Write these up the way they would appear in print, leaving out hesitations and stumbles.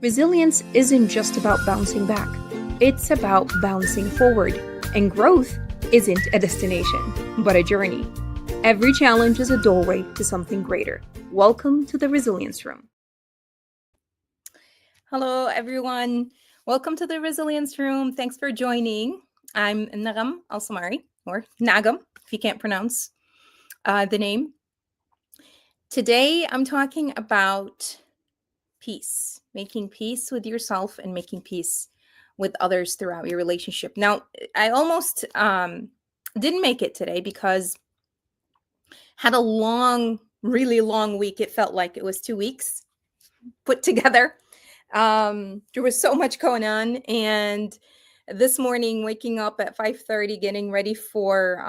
Resilience isn't just about bouncing back, it's about bouncing forward. And growth isn't a destination, but a journey. Every challenge is a doorway to something greater. Welcome to the Resilience Room. Hello, everyone. Welcome to the Resilience Room. Thanks for joining. I'm Nagam Alsamari, or Nagam, if you can't pronounce the name. Today, I'm talking about peace, making peace with yourself and making peace with others throughout your relationship. Now, I almost didn't make it today because had a really long week. It felt like it was 2 weeks put together. There was so much going on, and this morning, waking up at 5:30, getting ready for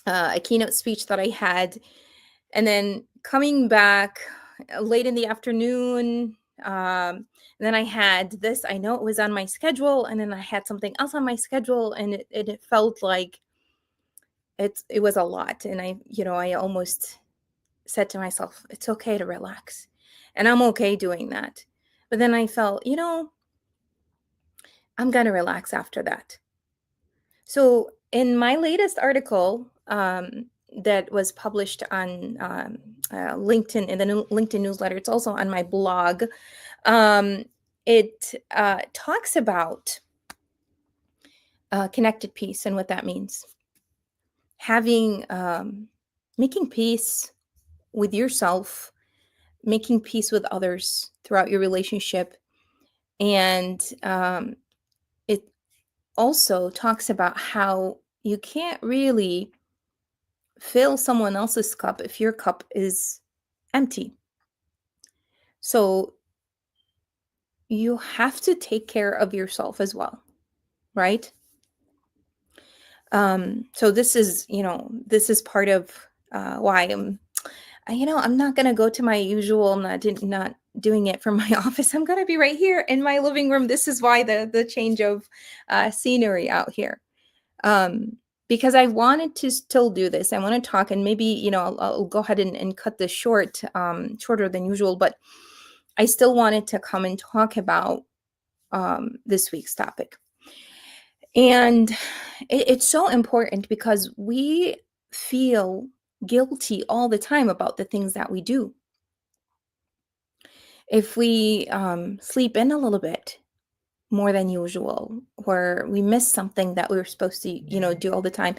a keynote speech that I had, and then coming back late in the afternoon. Then I had this, I know it was on my schedule, and then I had something else on my schedule, and it felt like it was a lot. And I almost said to myself, it's okay to relax. And I'm okay doing that. But then I felt, I'm going to relax after that. So in my latest article, that was published on LinkedIn, in the LinkedIn newsletter. It's also on my blog. It talks about connected peace and what that means. Having, making peace with yourself, making peace with others throughout your relationship. And it also talks about how you can't really fill someone else's cup if your cup is empty. So you have to take care of yourself as well, right? So this is part of why I'm not gonna go to my usual. I'm not doing it from my office. I'm gonna be right here in my living room. This is why the change of scenery out here. Because I wanted to still do this. I want to talk, and maybe, I'll go ahead and cut this short, shorter than usual, but I still wanted to come and talk about this week's topic. And it's so important because we feel guilty all the time about the things that we do. If we sleep in a little bit more than usual, or we miss something that we were supposed to, do all the time,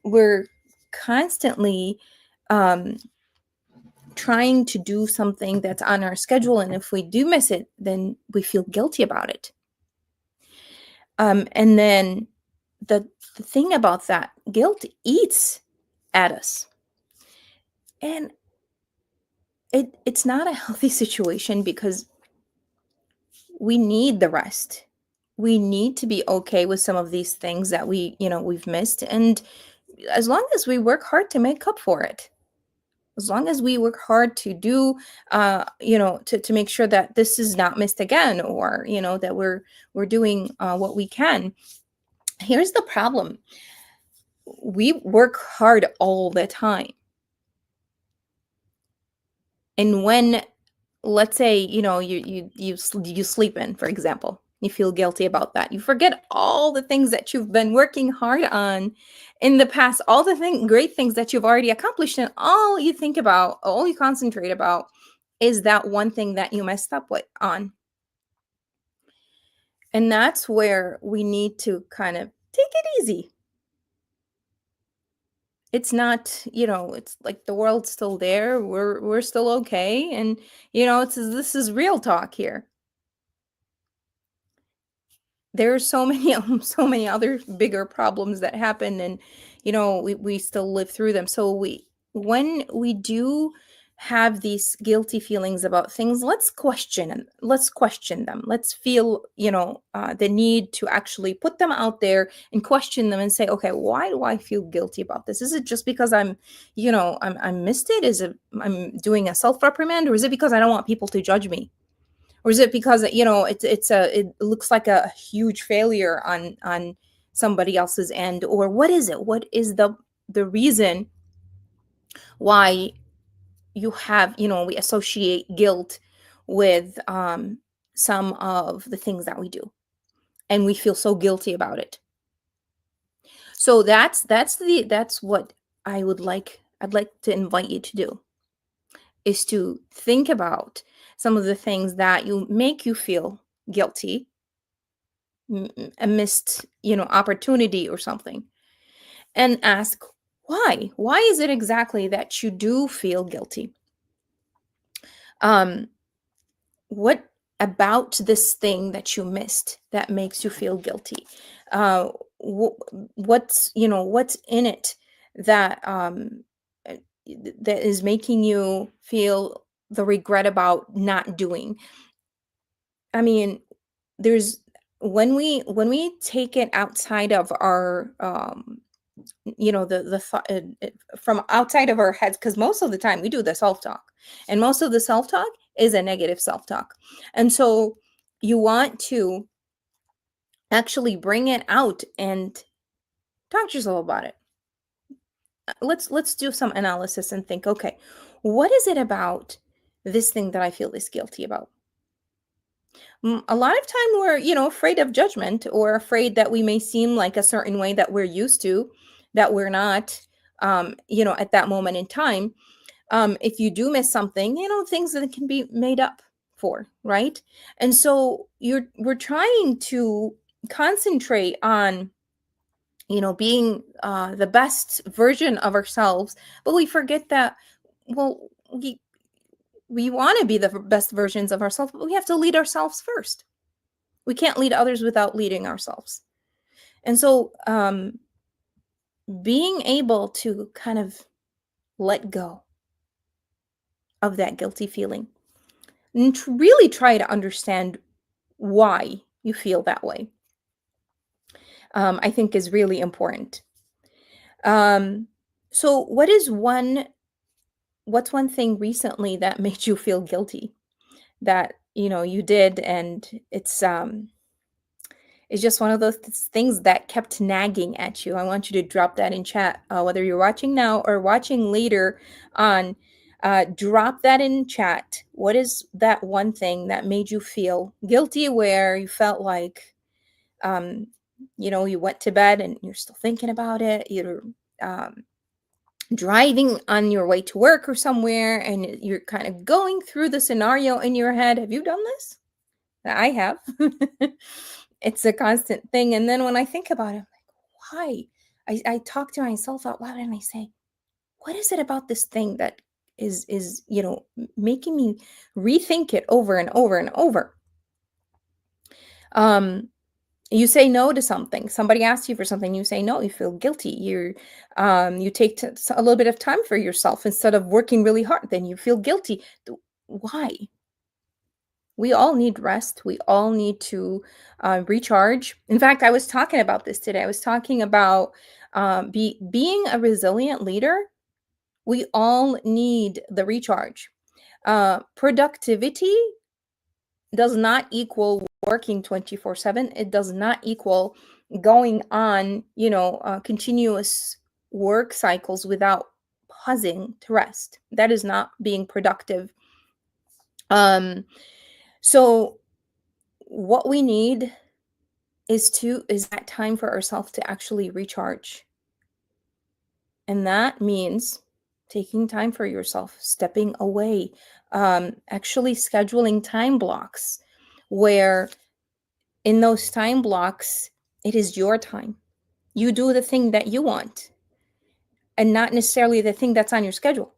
we're constantly trying to do something that's on our schedule, and if we do miss it, then we feel guilty about it. And then the thing about that, guilt eats at us, and it's not a healthy situation because we need the rest. We need to be okay with some of these things that we've missed, and as long as we work hard to make up for it, as long as we work hard to do to make sure that this is not missed again, or that we're doing what we can. Here's the problem: we work hard all the time, and when, let's say, you sleep in, for example, you feel guilty about that. You forget all the things that you've been working hard on in the past, all the great things that you've already accomplished, and all you think about, all you concentrate about is that one thing that you messed up on. And that's where we need to kind of take it easy. It's not, it's like the world's still there. We're still okay. And, this is real talk here. There are so many so many other bigger problems that happen, and we still live through them. So when we do have these guilty feelings about things, let's question them. Let's feel the need to actually put them out there and question them and say, okay, why do I feel guilty about this? Is it just because I missed it? Is it I'm doing a self-reprimand, or is it because I don't want people to judge me? Or is it because it looks like a huge failure on somebody else's end? Or what is it? What is the reason why we associate guilt with some of the things that we do, and we feel so guilty about it. So that's what I'd like to invite you to do, is to think about some of the things that you make you feel guilty, a missed, opportunity or something, and ask why. Why is it exactly that you do feel guilty? Um, what about this thing that you missed that makes you feel guilty? Uh, what's in it that uh, that is making you feel the regret about not doing? I mean, there's when we take it outside of our the thought, from outside of our heads, because most of the time we do the self-talk, and most of the self-talk is a negative self-talk. And so you want to actually bring it out and talk to yourself about it. Let's do some analysis and think, okay, what is it about this thing that I feel this guilty about? A lot of time we're, afraid of judgment, or afraid that we may seem like a certain way that we're used to, that we're not, at that moment in time. If you do miss something, things that can be made up for, right? And so we're trying to concentrate on, being the best version of ourselves, but we forget that, well, we want to be the best versions of ourselves, but we have to lead ourselves first. We can't lead others without leading ourselves. And so being able to kind of let go of that guilty feeling and really try to understand why you feel that way, I think is really important. Um, so what's one thing recently that made you feel guilty, that you did, and it's just one of those things that kept nagging at you? I want you to drop that in chat, whether you're watching now or watching later on. Drop that in chat. What is that one thing that made you feel guilty, where you felt like, um, you went to bed and you're still thinking about it? You're um, driving on your way to work or somewhere, and you're kind of going through the scenario in your head. Have you done this? I have. It's a constant thing. And then when I think about it, I'm like, why? I talk to myself out loud and I say, what is it about this thing that is making me rethink it over and over and over? Um, you say no to something. Somebody asks you for something, you say no, you feel guilty. You take a little bit of time for yourself instead of working really hard, then you feel guilty. Why? We all need rest. We all need to recharge. In fact, I was talking about this today. I was talking about being a resilient leader. We all need the recharge. Productivity does not equal working 24/7. It does not equal going on, continuous work cycles without pausing to rest. That is not being productive. Um, so what we need is that time for ourselves to actually recharge. And that means taking time for yourself, stepping away, actually scheduling time blocks where, in those time blocks, it is your time. You do the thing that you want and not necessarily the thing that's on your schedule,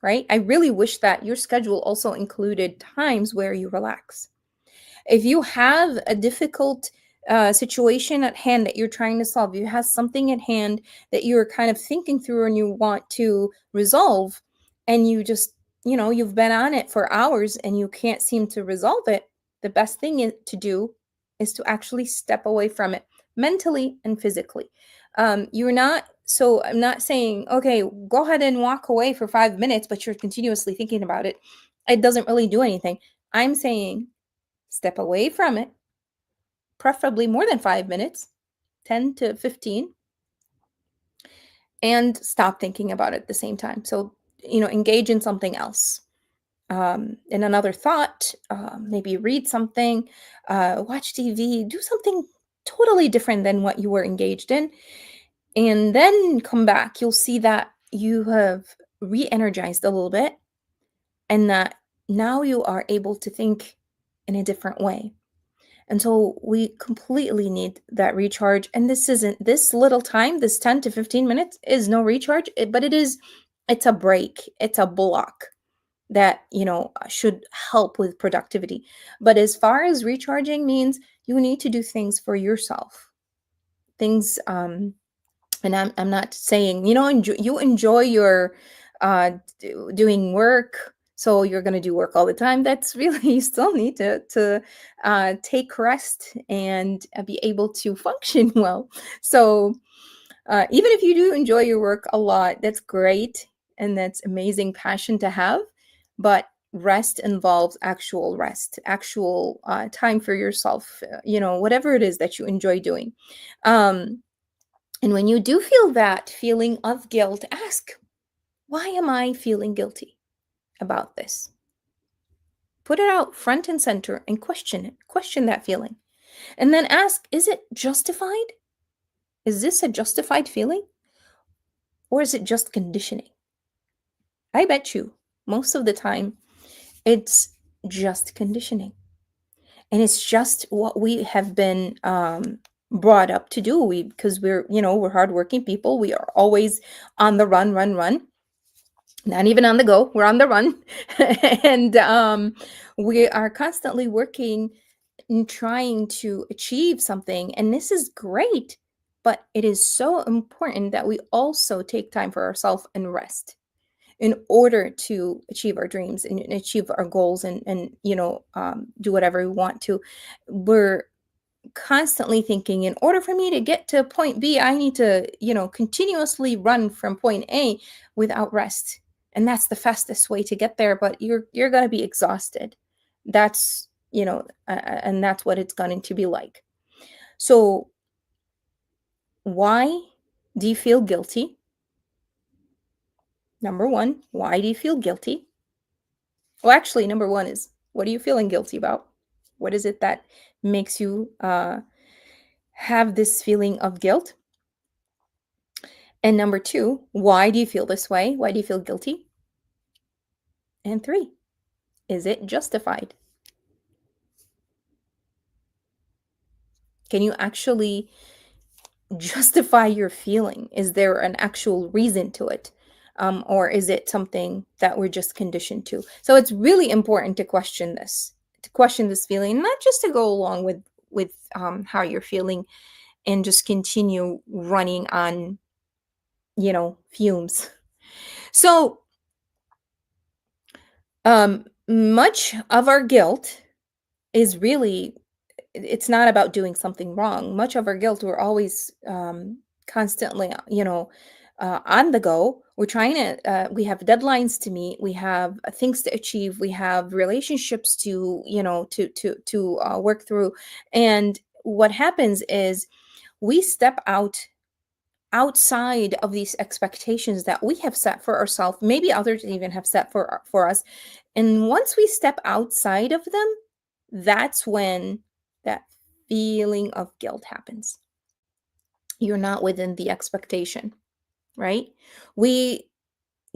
right? I really wish that your schedule also included times where you relax. If you have a difficult situation at hand that you're trying to solve, you have something at hand that you're kind of thinking through and you want to resolve, and you just, you've been on it for hours and you can't seem to resolve it, the best thing to do is to actually step away from it, mentally and physically. I'm not saying, okay, go ahead and walk away for 5 minutes, but you're continuously thinking about it. It doesn't really do anything. I'm saying step away from it, preferably more than 5 minutes, 10 to 15, and stop thinking about it at the same time. So, engage in something else. in another thought, maybe read something, watch TV, do something totally different than what you were engaged in, and then come back. You'll see that you have re energized a little bit and that now you are able to think in a different way. And so we completely need that recharge. And this isn't this little time, this 10 to 15 minutes is no recharge, but it's a break, it's a block that, should help with productivity. But as far as recharging means, you need to do things for yourself. Things, and I'm not saying, you enjoy your doing work, so you're going to do work all the time. That's really, you still need to take rest and be able to function well. So even if you do enjoy your work a lot, that's great, and that's amazing passion to have. But rest involves actual rest, actual time for yourself, whatever it is that you enjoy doing. um, and when you do feel that feeling of guilt, ask, why am I feeling guilty about this? Put it out front and center and question it. Question that feeling. And then ask, is it justified? Is this a justified feeling? Or is it just conditioning? I bet you most of the time it's just conditioning. And it's just what we have been brought up to do. Because we're hardworking people. We are always on the run, run, run. Not even on the go, we're on the run. And we are constantly working and trying to achieve something, and this is great, but it is so important that we also take time for ourselves and rest in order to achieve our dreams and achieve our goals, and do whatever we want to. We're constantly thinking, in order for me to get to point B, I need to, continuously run from point A without rest. And that's the fastest way to get there, but you're going to be exhausted. That's, and that's what it's going to be like. So why do you feel guilty? Number one, why do you feel guilty? Well, actually, number one is, what are you feeling guilty about? What is it that makes you have this feeling of guilt? And number two, why do you feel this way? Why do you feel guilty? And three, is it justified? Can you actually justify your feeling? Is there an actual reason to it? Or is it something that we're just conditioned to? So it's really important to question this feeling, not just to go along with how you're feeling and just continue running on, fumes. So much of our guilt is really, it's not about doing something wrong. Much of our guilt, we're always constantly, on the go. We're trying to, we have deadlines to meet, we have things to achieve, we have relationships to, to work through. And what happens is we step outside of these expectations that we have set for ourselves, maybe others even have set for us. And once we step outside of them, that's when that feeling of guilt happens. You're not within the expectation, right? We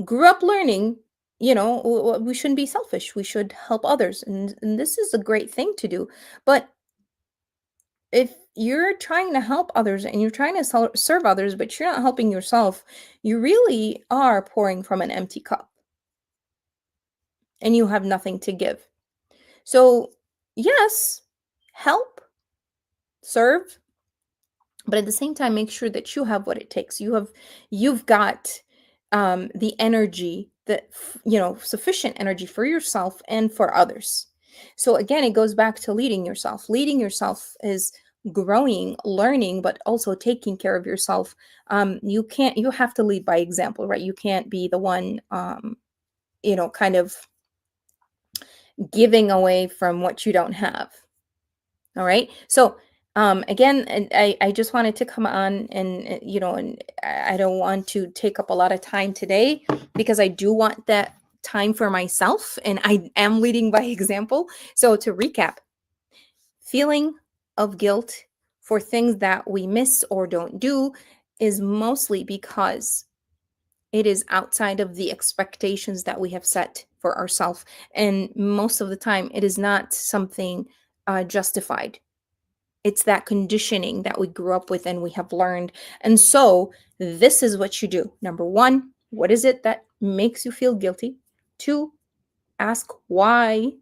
grew up learning, we shouldn't be selfish. We should help others. And this is a great thing to do. But if you're trying to help others and you're trying to serve others, but you're not helping yourself, you really are pouring from an empty cup and you have nothing to give. So, yes, help, serve, but at the same time, make sure that you have what it takes. You've got the energy, that sufficient energy for yourself and for others. So again, it goes back to leading yourself. Leading yourself is growing, learning, but also taking care of yourself. You have to lead by example, right? You can't be the one kind of giving away from what you don't have. All right. So again, and I just wanted to come on, and I don't want to take up a lot of time today, because I do want that time for myself, and I am leading by example. So to recap, feeling of guilt for things that we miss or don't do is mostly because it is outside of the expectations that we have set for ourselves. And most of the time, it is not something justified. It's that conditioning that we grew up with and we have learned. And so, this is what you do. Number one, what is it that makes you feel guilty? Two, ask why.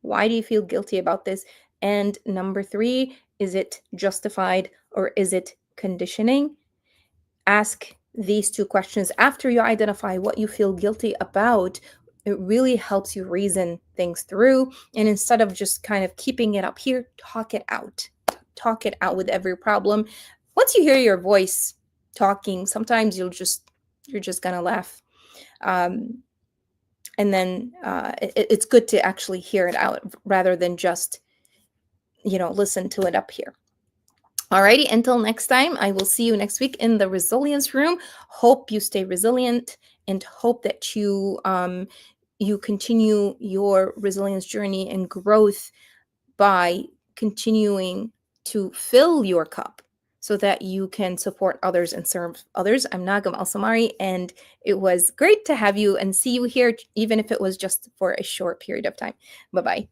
Why do you feel guilty about this? And number three, is it justified or is it conditioning? Ask these two questions after you identify what you feel guilty about. It really helps you reason things through. And instead of just kind of keeping it up here, talk it out. Talk it out with every problem. Once you hear your voice talking, sometimes you're just gonna laugh. And then it's good to actually hear it out rather than just, listen to it up here. Alrighty, until next time, I will see you next week in the resilience room. Hope you stay resilient and hope that you continue your resilience journey and growth by continuing to fill your cup so that you can support others and serve others. I'm Nagam Al-Samari, and it was great to have you and see you here, even if it was just for a short period of time. Bye-bye.